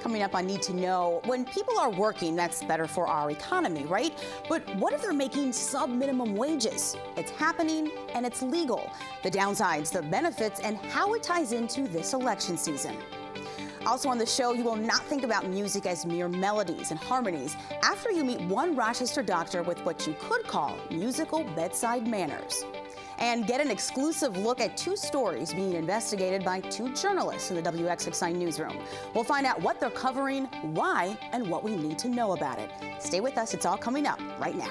Coming up on Need to Know, when people are working, that's better for our economy, right? But what if they're making sub-minimum wages? It's happening and it's legal. The downsides, the benefits, and how it ties into this election season. Also on the show, you will not think about music as mere melodies and harmonies after you meet one Rochester doctor with what you could call musical bedside manners. And get an exclusive look at two stories being investigated by two journalists in the WXXI newsroom. We'll find out what they're covering, why, and what we need to know about it. Stay with us. It's all coming up right now.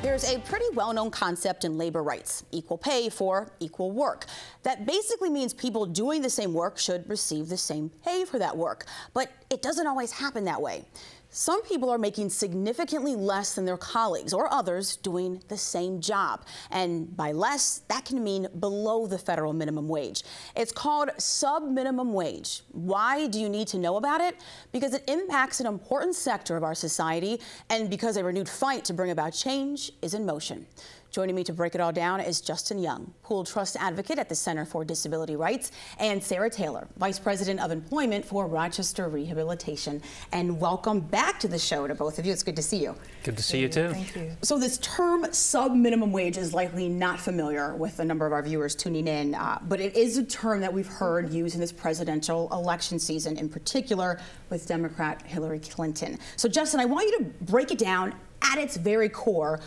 There's a pretty well-known concept in labor rights, equal pay for equal work. That basically means people doing the same work should receive the same pay for that work. But it doesn't always happen that way. Some people are making significantly less than their colleagues or others doing the same job. And by less, that can mean below the federal minimum wage. It's called sub-minimum wage. Why do you need to know about it? Because it impacts an important sector of our society and because a renewed fight to bring about change is in motion. Joining me to break it all down is Justin Young, Pooled Trust Advocate at the Center for Disability Rights, and Sarah Taylor, Vice President of Employment for Rochester Rehabilitation. And welcome back to the show to both of you. It's good to see you. Good to see you too. Thank you. So this term sub-minimum wage is likely not familiar with a number of our viewers tuning in, but it is a term that we've heard used in this presidential election season, in particular with Democrat Hillary Clinton. So Justin, I want you to break it down. At its very core,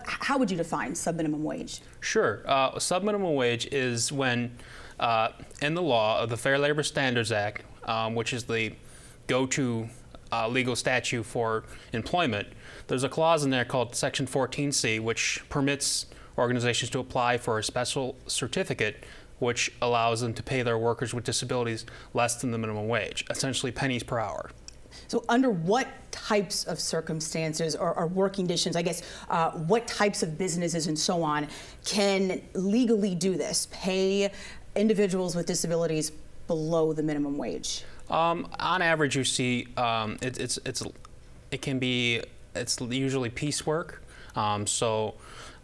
how would you define sub-minimum wage? Sure. Sub-minimum wage is when, in the law of the Fair Labor Standards Act, which is the go-to legal statute for employment, there's a clause in there called Section 14C, which permits organizations to apply for a special certificate which allows them to pay their workers with disabilities less than the minimum wage, essentially pennies per hour. So under what types of circumstances or working conditions, I guess, what types of businesses and so on can legally do this, pay individuals with disabilities below the minimum wage? On average, you see it's usually piecework, so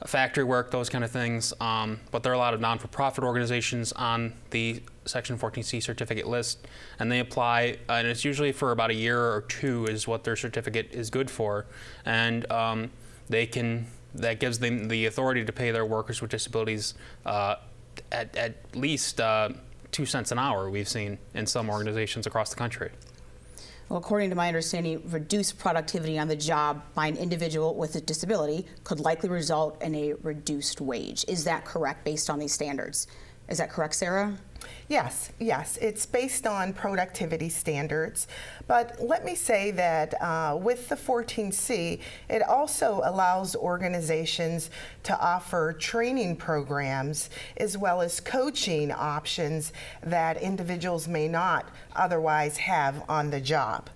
factory work, those kind of things. But there are a lot of non-for-profit organizations on the Section 14C certificate list, and they apply, and it's usually for about a year or two is what their certificate is good for, and that gives them the authority to pay their workers with disabilities at least 2 cents an hour, we've seen in some organizations across the country. Well, according to my understanding, reduced productivity on the job by an individual with a disability could likely result in a reduced wage. Is that correct based on these standards? Is that correct, Sarah? Yes, it's based on productivity standards. But let me say that with the 14C, it also allows organizations to offer training programs as well as coaching options that individuals may not otherwise have on the job.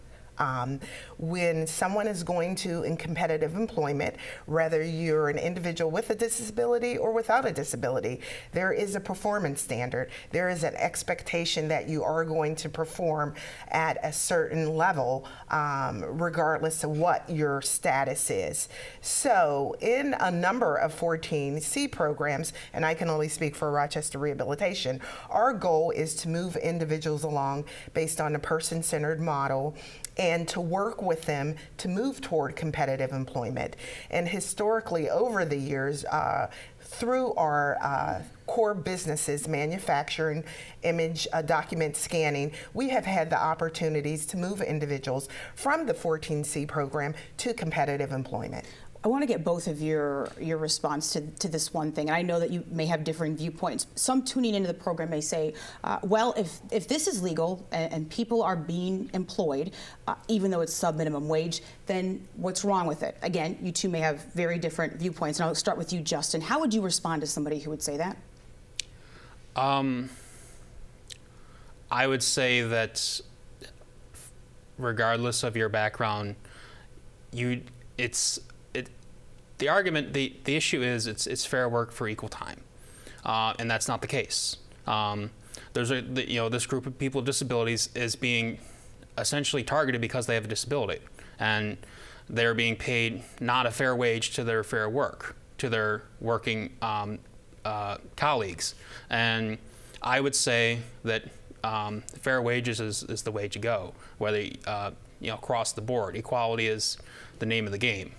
When someone is going to in competitive employment, whether you're an individual with a disability or without a disability, there is a performance standard. There is an expectation that you are going to perform at a certain level, regardless of what your status is. So in a number of 14C programs, and I can only speak for Rochester Rehabilitation, our goal is to move individuals along based on a person-centered model and to work with them to move toward competitive employment. And historically, over the years, through our core businesses, manufacturing, image, document scanning, we have had the opportunities to move individuals from the 14C program to competitive employment. I want to get both of your response to this one thing, and I know that you may have differing viewpoints. Some tuning into the program may say, well, if this is legal and people are being employed, even though it's sub-minimum wage, then what's wrong with it? Again, you two may have very different viewpoints, and I'll start with you, Justin. How would you respond to somebody who would say that? I would say that regardless of your background, the argument, the issue is it's fair work for equal time, and that's not the case. This group of people with disabilities is being essentially targeted because they have a disability, and they're being paid not a fair wage to their fair work, to their working colleagues. And I would say that fair wages is the way to go, whether across the board. Equality is the name of the game.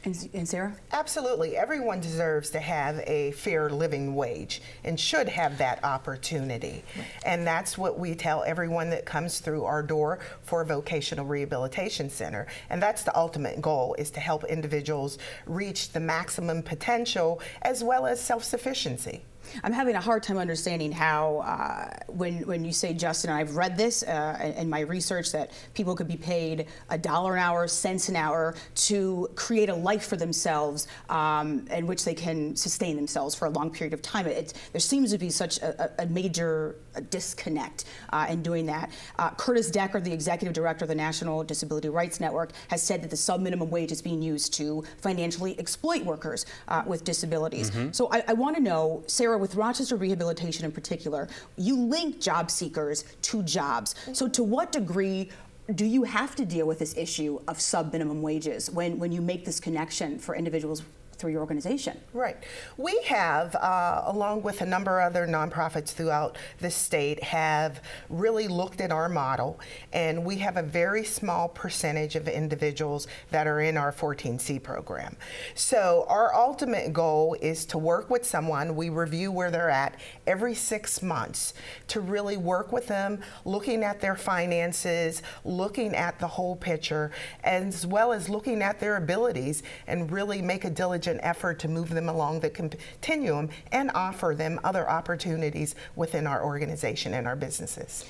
And Sarah? Absolutely. Everyone deserves to have a fair living wage and should have that opportunity. Right. And that's what we tell everyone that comes through our door for a vocational rehabilitation center. And that's the ultimate goal, is to help individuals reach the maximum potential as well as self-sufficiency. I'm having a hard time understanding how, when you say, Justin, and I've read this in my research, that people could be paid $1 an hour, cents an hour to create a life for themselves in which they can sustain themselves for a long period of time. There seems to be such a major disconnect in doing that. Curtis Decker, the executive director of the National Disability Rights Network, has said that the sub-minimum wage is being used to financially exploit workers with disabilities. Mm-hmm. So I want to know, Sarah, with Rochester Rehabilitation in particular, you link job seekers to jobs. So to what degree do you have to deal with this issue of sub-minimum wages when you make this connection for individuals through your organization? Right. We have, along with a number of other nonprofits throughout the state, have really looked at our model, and we have a very small percentage of individuals that are in our 14C program. So our ultimate goal is to work with someone. We review where they're at every 6 months to really work with them, looking at their finances, looking at the whole picture, as well as looking at their abilities, and really make a diligent effort to move them along the continuum and offer them other opportunities within our organization and our businesses.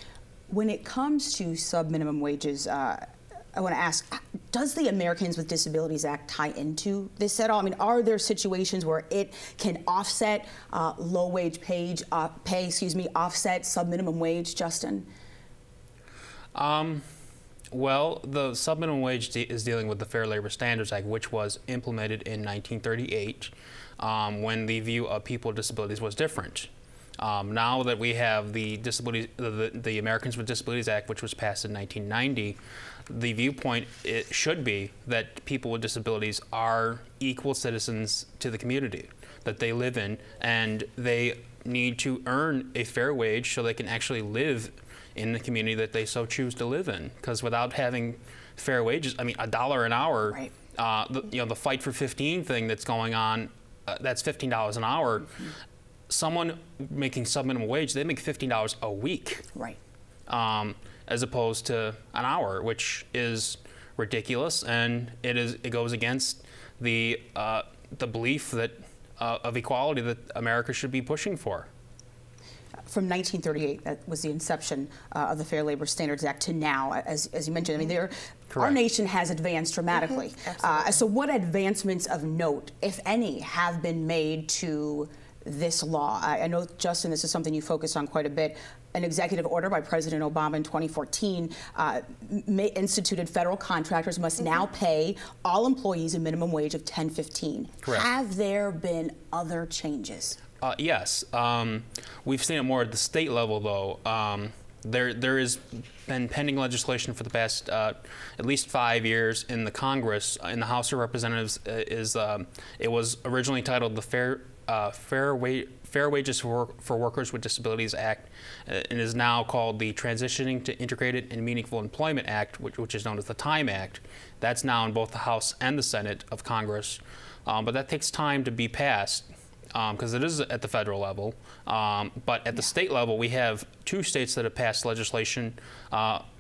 When it comes to sub-minimum wages, I want to ask, does the Americans with Disabilities Act tie into this at all? I mean, are there situations where it can offset low-wage pay, offset sub-minimum wage, Justin? Well, the sub-minimum wage is dealing with the Fair Labor Standards Act, which was implemented in 1938 when the view of people with disabilities was different. Now that we have the Americans with Disabilities Act, which was passed in 1990, the viewpoint should be that people with disabilities are equal citizens to the community that they live in, and they need to earn a fair wage so they can actually live in the community that they so choose to live in. Because without having fair wages, I mean, $1 an hour, right. The Fight for 15 thing that's going on, that's $15 an hour. Mm-hmm. Someone making sub-minimum wage, they make $15 a week, right? As opposed to an hour, which is ridiculous, and it goes against the belief that of equality that America should be pushing for. From 1938, that was the inception of the Fair Labor Standards Act, to now, as you mentioned. I mean, our nation has advanced dramatically. Mm-hmm. So what advancements of note, if any, have been made to this law? I know, Justin, this is something you focused on quite a bit. An executive order by President Obama in 2014 instituted federal contractors must now pay all employees a minimum wage of $10.15. Correct. Have there been other changes? Yes. We've seen it more at the state level, though. There has been pending legislation for the past at least 5 years in the Congress. In the House of Representatives, it was originally titled the Fair Wages for Workers with Disabilities Act, and is now called the Transitioning to Integrated and Meaningful Employment Act, which is known as the TIME Act. That's now in both the House and the Senate of Congress, but that takes time to be passed. because it is at the federal level. But at the state level, we have 2 states that have passed legislation.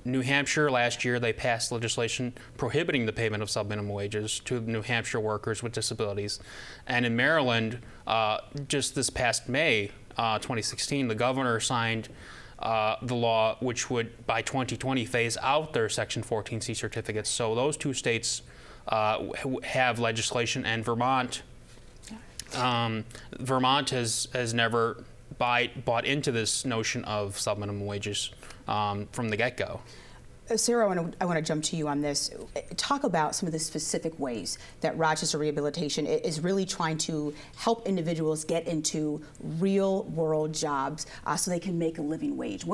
New Hampshire, last year, they passed legislation prohibiting the payment of subminimum wages to New Hampshire workers with disabilities. And in Maryland, just this past May 2016, the governor signed the law which would, by 2020, phase out their Section 14C certificates. So those 2 states have legislation, and Vermont has never bought into this notion of subminimum wages from the get-go. Sarah, I want to jump to you on this. Talk about some of the specific ways that Rochester Rehabilitation is really trying to help individuals get into real-world jobs so they can make a living wage.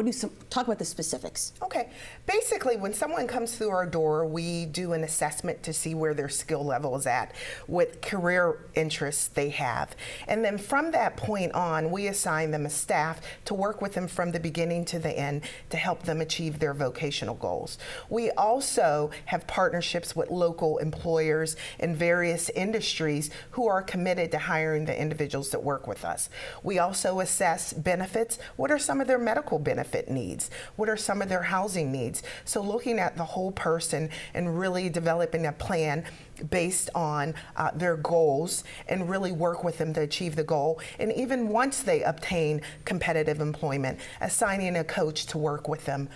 Talk about the specifics. Okay. Basically, when someone comes through our door, we do an assessment to see where their skill level is at, what career interests they have. And then from that point on, we assign them a staff to work with them from the beginning to the end to help them achieve their vocational goals. We also have partnerships with local employers in various industries who are committed to hiring the individuals that work with us. We also assess benefits. What are some of their medical benefit needs? What are some of their housing needs? So looking at the whole person and really developing a plan based on their goals and really work with them to achieve the goal. And even once they obtain competitive employment, assigning a coach to work with them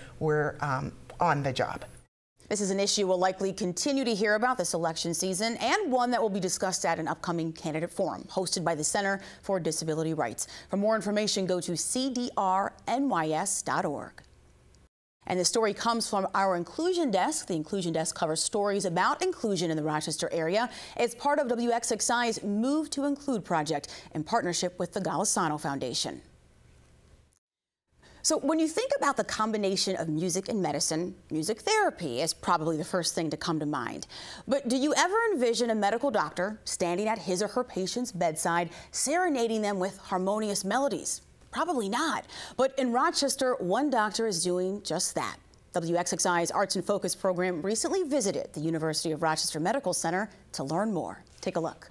on the job. This is an issue we'll likely continue to hear about this election season, and one that will be discussed at an upcoming candidate forum hosted by the Center for Disability Rights. For more information, go to cdrnys.org. And the story comes from our Inclusion Desk. The Inclusion Desk covers stories about inclusion in the Rochester area. It's part of WXXI's Move to Include project in partnership with the Golisano Foundation. So when you think about the combination of music and medicine, music therapy is probably the first thing to come to mind. But do you ever envision a medical doctor standing at his or her patient's bedside, serenading them with harmonious melodies? Probably not. But in Rochester, one doctor is doing just that. WXXI's Arts in Focus program recently visited the University of Rochester Medical Center to learn more. Take a look.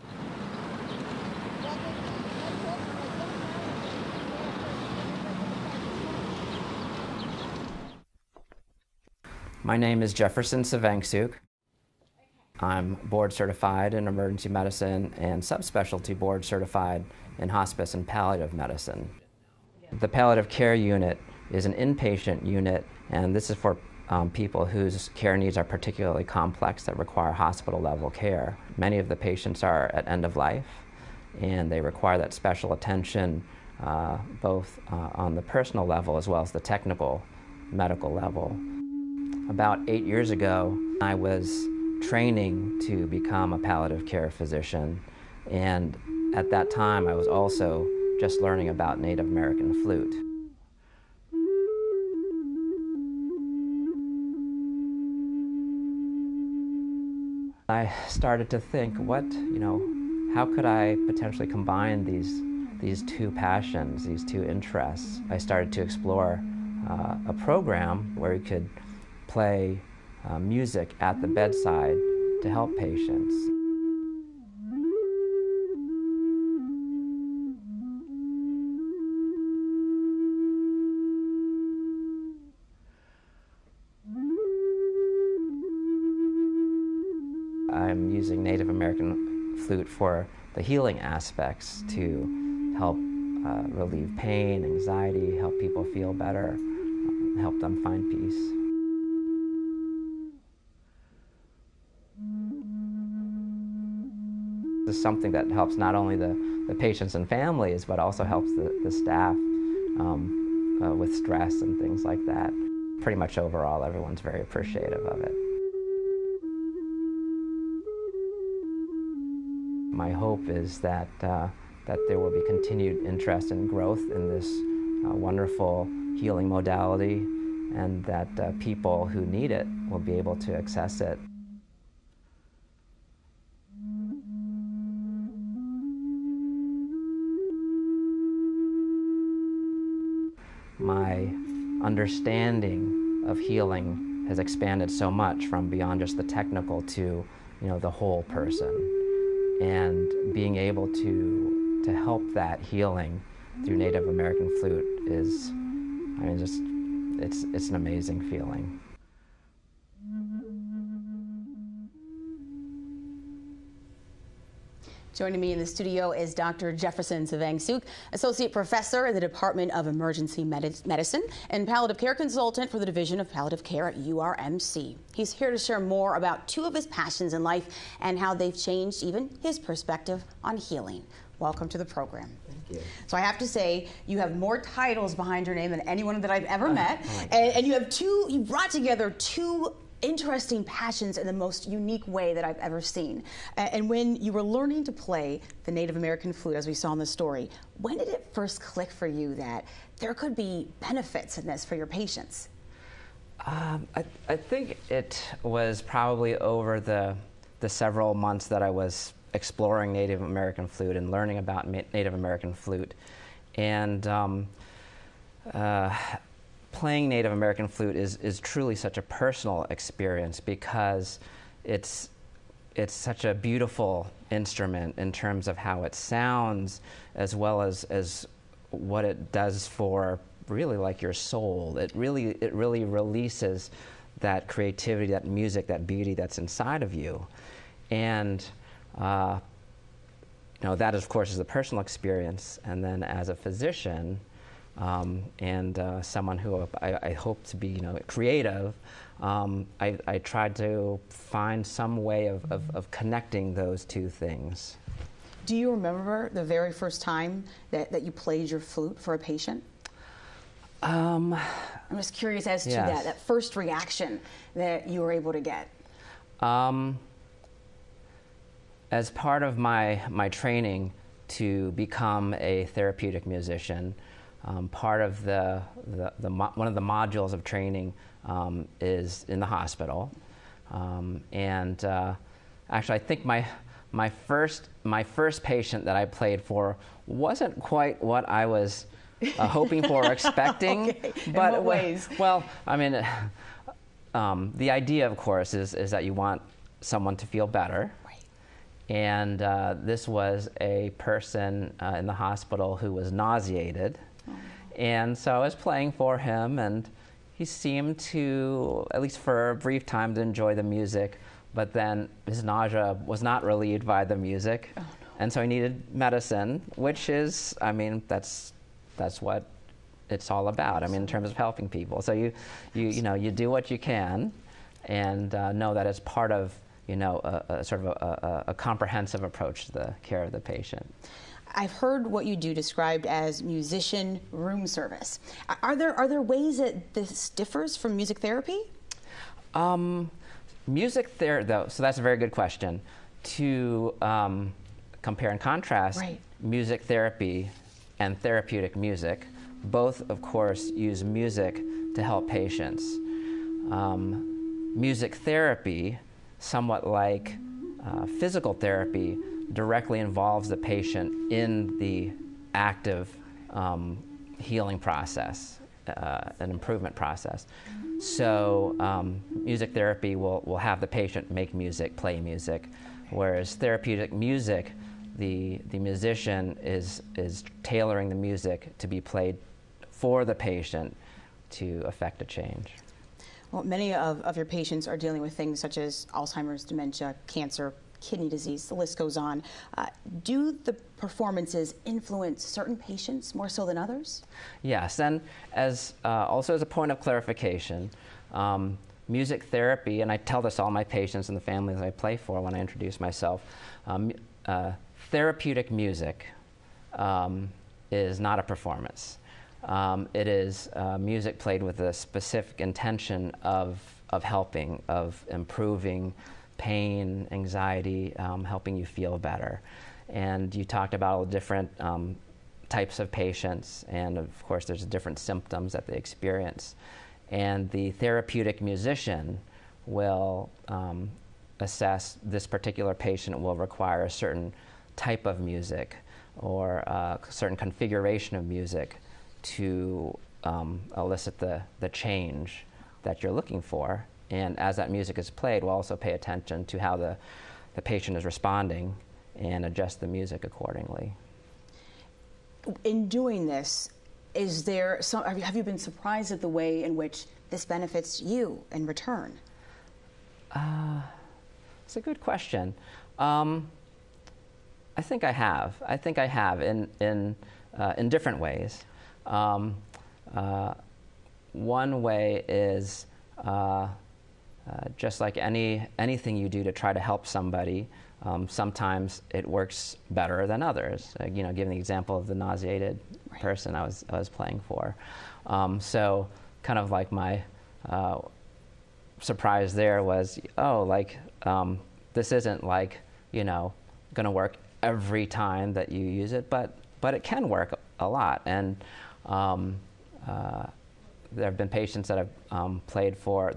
My name is Jefferson Savanksuk. I'm board certified in emergency medicine and subspecialty board certified in hospice and palliative medicine. The palliative care unit is an inpatient unit, and this is for people whose care needs are particularly complex that require hospital level care. Many of the patients are at end of life, and they require that special attention both on the personal level as well as the technical medical level. About 8 years ago, I was training to become a palliative care physician, and at that time I was also just learning about Native American flute. I started to think, how could I potentially combine these 2 passions, these 2 interests? I started to explore a program where you could play music at the bedside to help patients. I'm using Native American flute for the healing aspects to help relieve pain, anxiety, help people feel better, help them find peace. This is something that helps not only the patients and families, but also helps the staff with stress and things like that. Pretty much overall, everyone's very appreciative of it. My hope is that there will be continued interest and growth in this wonderful healing modality, and that people who need it will be able to access it. My understanding of healing has expanded so much from beyond just the technical to, the whole person. And being able to to help that healing through Native American flute is, I mean, just, it's an amazing feeling. Joining me in the studio is Dr. Jefferson Savengsuk, Associate Professor in the Department of Emergency Medicine and Palliative Care Consultant for the Division of Palliative Care at URMC. He's here to share more about two of his passions in life and how they've changed even his perspective on healing. Welcome to the program. Thank you. So I have to say, you have more titles behind your name than anyone that I've ever met, and you brought together two interesting passions in the most unique way that I've ever seen. And when you were learning to play the Native American flute, as we saw in the story, when did it first click for you that there could be benefits in this for your patients? I think it was probably over the several months that I was exploring Native American flute and learning about Native American flute. And playing Native American flute is truly such a personal experience because it's such a beautiful instrument in terms of how it sounds, as well as what it does for really like your soul. It really releases that creativity, that music, that beauty that's inside of you. And you know, that of course is a personal experience. And then as a physician, and someone who I hope to be, you know, creative, I tried to find some way of connecting those two things. Do you remember the very first time that you played your flute for a patient? I'm just curious as to that first reaction that you were able to get. As part of my training to become a therapeutic musician, part of one of the modules of training is in the hospital, and actually I think my first patient that I played for wasn't quite what I was hoping for or expecting. Okay. But in what ways? Well, I mean, the idea, of course, is that you want someone to feel better. And this was a person in the hospital who was nauseated. And so I was playing for him, and he seemed to, at least for a brief time, to enjoy the music, but then his nausea was not relieved by the music. Oh, no. And so he needed medicine, which is, I mean, that's what it's all about, I mean, in terms of helping people. So you do what you can, and know that it's part of, you know, a sort of a comprehensive approach to the care of the patient. I've heard what you do described as musician room service. Are there ways that this differs from music therapy? Music therapy, though, so that's a very good question. To compare and contrast, music therapy and therapeutic music, both, of course, use music to help patients. Music therapy, somewhat like physical therapy, directly involves the patient in the active healing process, an improvement process. So music therapy will have the patient make music, play music, whereas therapeutic music, the musician is tailoring the music to be played for the patient to affect a change. Well, many of your patients are dealing with things such as Alzheimer's, dementia, cancer, kidney disease, the list goes on. Do the performances influence certain patients more so than others? Yes, and also as a point of clarification, music therapy, and I tell this to all my patients and the families I play for when I introduce myself, therapeutic music is not a performance. It is music played with a specific intention of helping, of improving pain, anxiety, helping you feel better. And you talked about all the different types of patients, and of course there's different symptoms that they experience. And the therapeutic musician will assess this particular patient will require a certain type of music or a certain configuration of music to elicit the change that you're looking for. And as that music is played, we'll also pay attention to how the patient is responding and adjust the music accordingly. In doing this, have you been surprised at the way in which this benefits you in return? It's a good question. I think I have. I think I have in different ways. One way is just like anything you do to try to help somebody. Sometimes it works better than others. Given the example of the nauseated person I was playing for. So kind of like my surprise there was, this isn't like, going to work every time that you use it, but it can work a lot. And there have been patients that I've played for,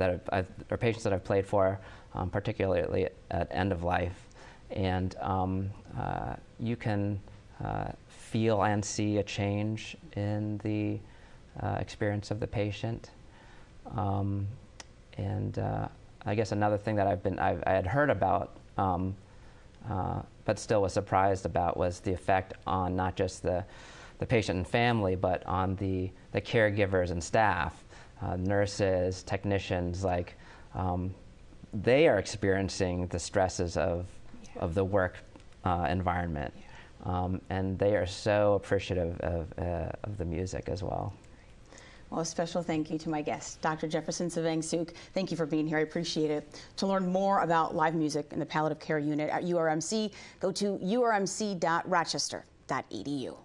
particularly at end of life. And you can feel and see a change in the experience of the patient. And I guess another thing that I had heard about, but still was surprised about, was the effect on not just the patient and family, but on the caregivers and staff, nurses, technicians. They are experiencing the stresses of the work environment, and they are so appreciative of the music as well. Well, a special thank you to my guest, Dr. Jefferson Savengsuk. Thank you for being here. I appreciate it. To learn more about live music in the palliative care unit at URMC, go to urmc.rochester.edu.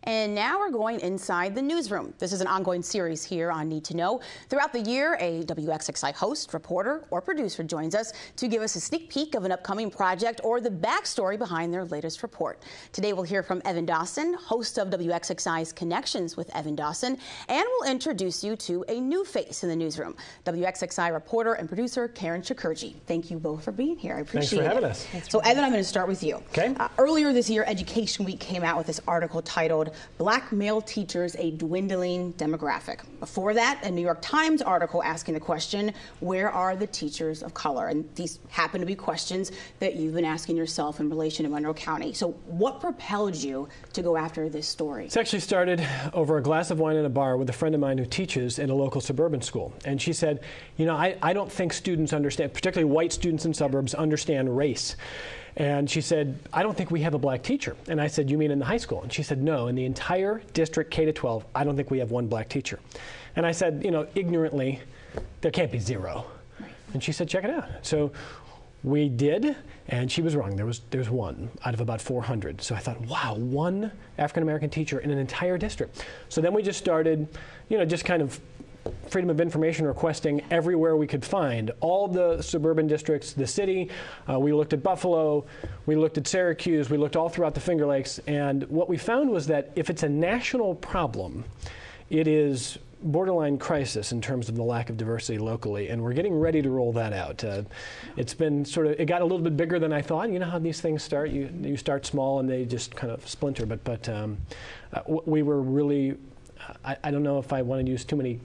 And now we're going inside the newsroom. This is an ongoing series here on Need to Know. Throughout the year, a WXXI host, reporter, or producer joins us to give us a sneak peek of an upcoming project or the backstory behind their latest report. Today we'll hear from Evan Dawson, host of WXXI's Connections with Evan Dawson, and we'll introduce you to a new face in the newsroom, WXXI reporter and producer Karen Shakurji. Thank you both for being here. I appreciate it. Thanks for having us. So Evan, I'm going to start with you. Okay. Earlier this year, Education Week came out with this article titled Black Male Teachers, a Dwindling Demographic. Before that, a New York Times article asking the question, where are the teachers of color? And these happen to be questions that you've been asking yourself in relation to Monroe County. So what propelled you to go after this story? It's actually started over a glass of wine in a bar with a friend of mine who teaches in a local suburban school. And she said, I don't think students understand, particularly white students in suburbs, understand race. And she said, I don't think we have a black teacher. And I said, you mean in the high school? And she said, no, in the entire district K-12, I don't think we have one black teacher. And I said, ignorantly, there can't be zero. Right. And she said, check it out. So we did, and she was wrong. There's one out of about 400. So I thought, wow, one African-American teacher in an entire district. So then we just started, just kind of freedom of information requesting everywhere we could find, all the suburban districts, the city. We looked at Buffalo, we looked at Syracuse, we looked all throughout the Finger Lakes, and what we found was that if it's a national problem, it is borderline crisis in terms of the lack of diversity locally, and we're getting ready to roll that out. It's been it got a little bit bigger than I thought. You know how these things start. You start small and they just kind of splinter, but we were really, I don't know if I want to use too many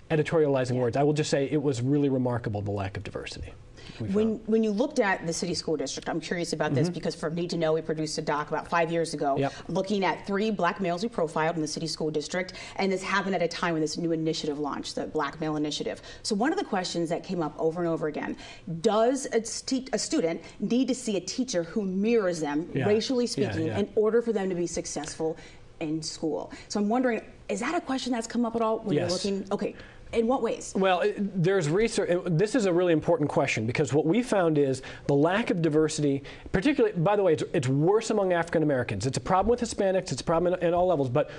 editorializing words. I will just say it was really remarkable, the lack of diversity. When you looked at the city school district, I'm curious about this because for Need to Know, we produced a doc about 5 years ago looking at 3 black males we profiled in the city school district, and this happened at a time when this new initiative launched, the Black Male Initiative. So one of the questions that came up over and over again, does a student need to see a teacher who mirrors them, racially speaking, in order for them to be successful in school? So I'm wondering, is that a question that's come up at all when you're looking? Okay. In what ways? Well, there's research. This is a really important question because what we found is the lack of diversity, particularly, by the way, it's worse among African Americans. It's a problem with Hispanics. It's a problem at all levels, but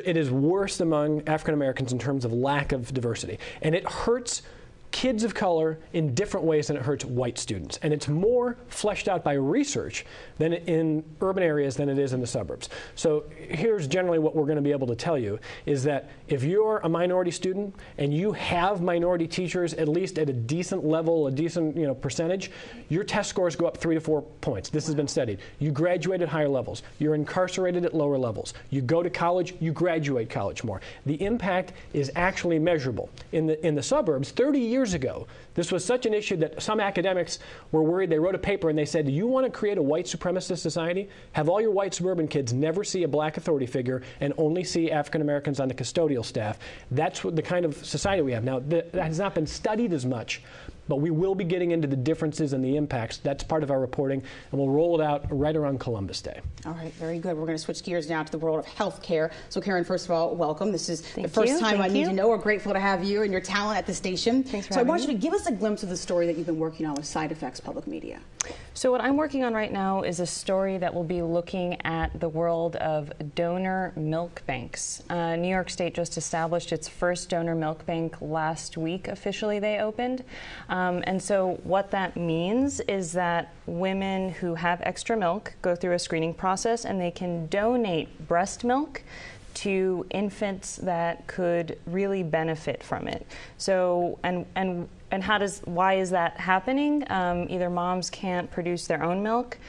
it is worse among African Americans in terms of lack of diversity. And it hurts kids of color in different ways than it hurts white students. And it's more fleshed out by research than in urban areas than it is in the suburbs. So here's generally what we're going to be able to tell you is that if you're a minority student and you have minority teachers at least at a decent level, a decent percentage, your test scores go up 3 to 4 points. This has been studied. You graduate at higher levels. You're incarcerated at lower levels. You go to college, you graduate college more. The impact is actually measurable. In the suburbs, 30 years years ago. This was such an issue that some academics were worried. They wrote a paper and they said, do you want to create a white supremacist society? Have all your white suburban kids never see a black authority figure and only see African Americans on the custodial staff. That's what the kind of society we have. Now, that has not been studied as much, but we will be getting into the differences and the impacts. That's part of our reporting, and we'll roll it out right around Columbus Day. All right, very good. We're going to switch gears now to the world of healthcare. So, Karen, first of all, welcome. This is the first time I Need to Know. We're grateful to have you and your talent at the station. Thanks for having me. So I want you to give us a glimpse of the story that you've been working on with Side Effects Public Media. So what I'm working on right now is a story that will be looking at the world of donor milk banks. New York State just established its first donor milk bank last week. Officially, they opened. And so what that means is that women who have extra milk go through a screening process and they can donate breast milk to infants that could really benefit from it. So, and why is that happening? Either moms can't produce their own milk,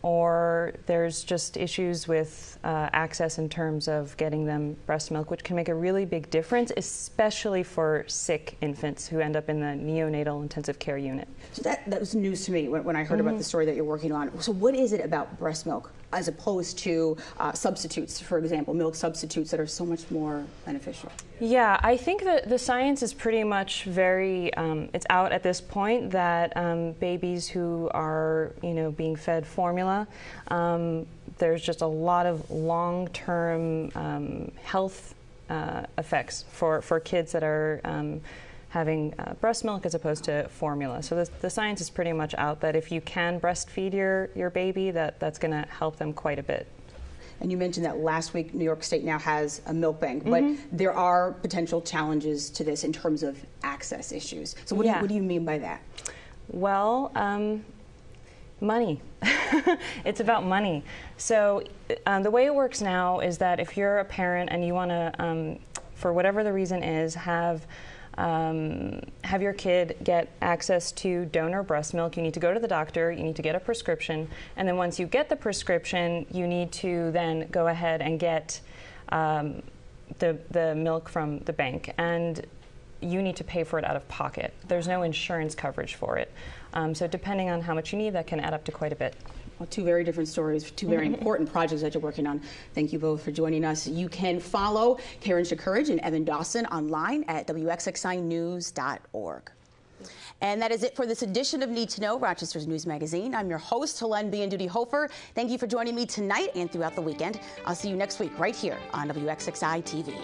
or there's just issues with access in terms of getting them breast milk, which can make a really big difference, especially for sick infants who end up in the neonatal intensive care unit. So that was news to me when I heard about the story that you're working on. So what is it about breast milk as opposed to substitutes, for example, milk substitutes that are so much more beneficial? Yeah, I think that the science is pretty much very, it's out at this point that babies who are, being fed formula, there's just a lot of long-term health effects for kids that are having breast milk as opposed to formula. So the science is pretty much out that if you can breastfeed your baby, that's going to help them quite a bit. And you mentioned that last week New York State now has a milk bank, but there are potential challenges to this in terms of access issues. So what do you mean by that? Well, money. It's about money. So the way it works now is that if you're a parent and you want to, for whatever the reason is, have your kid get access to donor breast milk, you need to go to the doctor, you need to get a prescription, and then once you get the prescription, you need to then go ahead and get the milk from the bank, and you need to pay for it out of pocket. There's no insurance coverage for it. So depending on how much you need, that can add up to quite a bit. Well, two very different stories, two very important projects that you're working on. Thank you both for joining us. You can follow Karen Shakurich and Evan Dawson online at WXXInews.org. And that is it for this edition of Need to Know, Rochester's News Magazine. I'm your host, Helene Bianduti Hofer. Thank you for joining me tonight and throughout the weekend. I'll see you next week right here on WXXI TV.